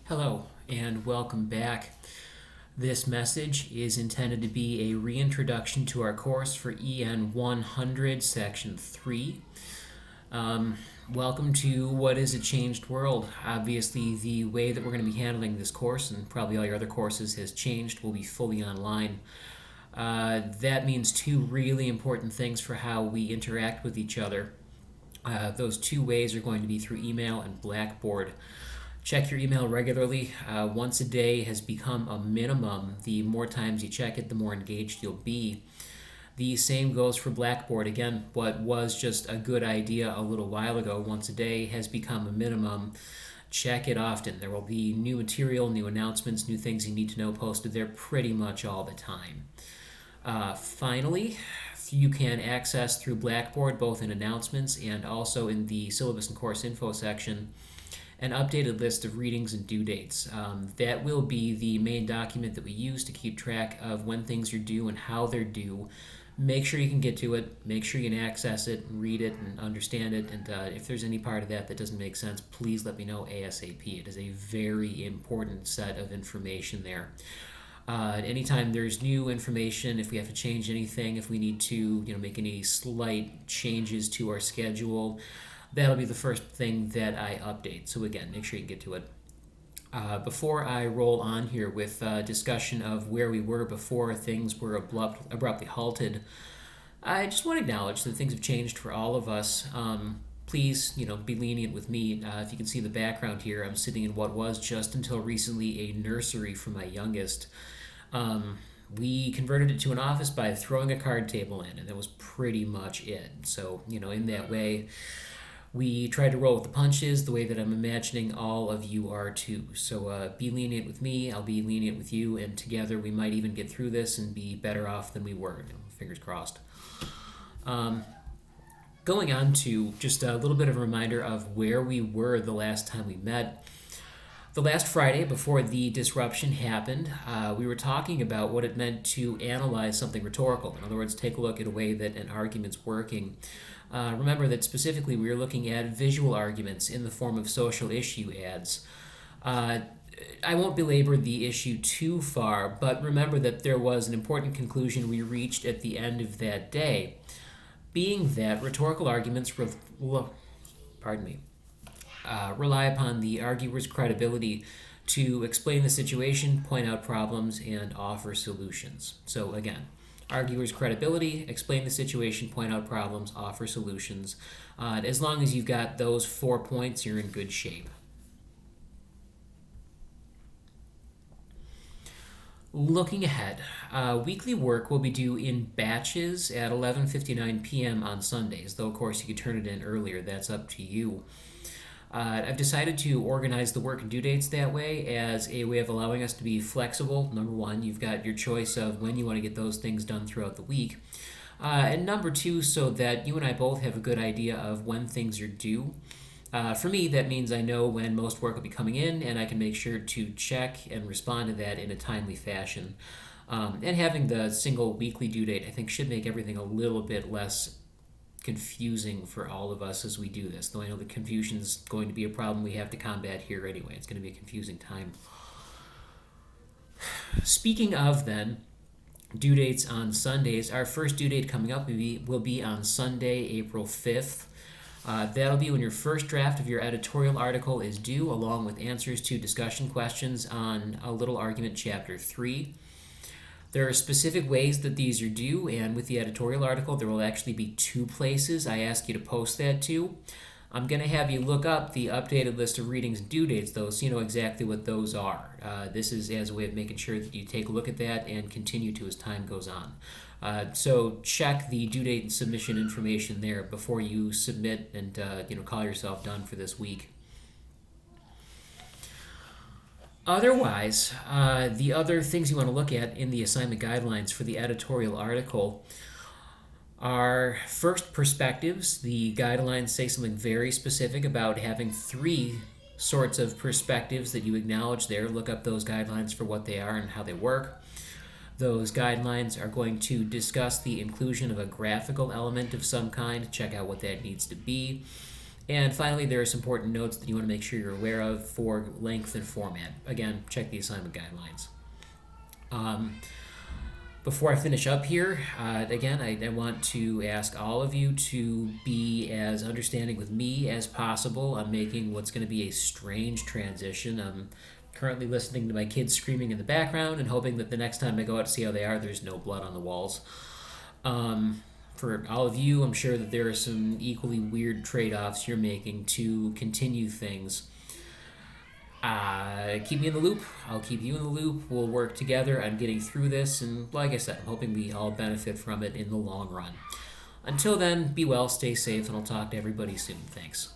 Hello, and welcome back. This message is intended to be a reintroduction to our course for EN 100, Section 3. Um, Welcome to what is a changed world. Obviously, the way that we're going to be handling this course, and probably all your other courses, has changed. We'll be fully online. That means two really important things for how we interact with each other. Those two ways are going to be through email and Blackboard. Check your email regularly. Once a day has become a minimum. The more times you check it, the more engaged you'll be. The same goes for Blackboard. Again, what was just a good idea a little while ago, once a day, has become a minimum. Check it often. There will be new material, new announcements, new things you need to know posted there pretty much all the time. Finally, you can access through Blackboard, both in announcements and also in the syllabus and course info section, an updated list of readings and due dates. That will be the main document that we use to keep track of when things are due and how they're due. Make sure you can get to it, make sure you can access it, read it, and understand it. And if there's any part of that doesn't make sense, please let me know ASAP. It is a very important set of information there. Anytime there's new information, if we have to change anything, if we need to make any slight changes to our schedule, that'll be the first thing that I update. So again, make sure you get to it. Before I roll on here with discussion of where we were before things were abruptly halted, I just want to acknowledge that things have changed for all of us. Please, be lenient with me. If you can see the background here, I'm sitting in what was just until recently a nursery for my youngest. We converted it to an office by throwing a card table in, and that was pretty much it. So, in that way, we tried to roll with the punches the way that I'm imagining all of you are too. So be lenient with me, I'll be lenient with you, and together we might even get through this and be better off than we were. Fingers crossed. Going on to just a little bit of a reminder of where we were the last time we met. The last Friday, before the disruption happened, we were talking about what it meant to analyze something rhetorical. In other words, take a look at a way that an argument's working. Remember that specifically we were looking at visual arguments in the form of social issue ads. I won't belabor the issue too far, but remember that there was an important conclusion we reached at the end of that day, being that rhetorical arguments rely upon the arguer's credibility to explain the situation, point out problems, and offer solutions. So again, arguer's credibility, explain the situation, point out problems, offer solutions. As long as you've got those 4 points, you're in good shape. Looking ahead, weekly work will be due in batches at 11:59 p.m. on Sundays, though of course you could turn it in earlier, that's up to you. I've decided to organize the work and due dates that way as a way of allowing us to be flexible. Number one, you've got your choice of when you want to get those things done throughout the week. And number two, so that you and I both have a good idea of when things are due. For me, that means I know when most work will be coming in, and I can make sure to check and respond to that in a timely fashion. And having the single weekly due date, I think, should make everything a little bit less confusing for all of us as we do this, though I know the confusion is going to be a problem we have to combat here anyway. It's going to be a confusing time. Speaking of then due dates on Sundays, our first due date coming up will be on Sunday, April 5th. That'll be when your first draft of your editorial article is due, along with answers to discussion questions on A Little Argument Chapter 3. There are specific ways that these are due, and with the editorial article, there will actually be 2 places I ask you to post that to. I'm going to have you look up the updated list of readings and due dates, though, so you know exactly what those are. This is as a way of making sure that you take a look at that and continue to as time goes on. So check the due date and submission information there before you submit and call yourself done for this week. Otherwise, the other things you want to look at in the assignment guidelines for the editorial article are first perspectives. The guidelines say something very specific about having 3 sorts of perspectives that you acknowledge there. Look up those guidelines for what they are and how they work. Those guidelines are going to discuss the inclusion of a graphical element of some kind. Check out what that needs to be. And finally, there are some important notes that you want to make sure you're aware of for length and format. Again, check the assignment guidelines. Um, Before I finish up here, again, I want to ask all of you to be as understanding with me as possible. I'm making what's going to be a strange transition. I'm currently listening to my kids screaming in the background and hoping that the next time I go out to see how they are, there's no blood on the walls. For all of you, I'm sure that there are some equally weird trade offs you're making to continue things. Keep me in the loop. I'll keep you in the loop. We'll work together on getting through this, and like I said, I'm hoping we all benefit from it in the long run. Until then, be well, stay safe, and I'll talk to everybody soon. Thanks.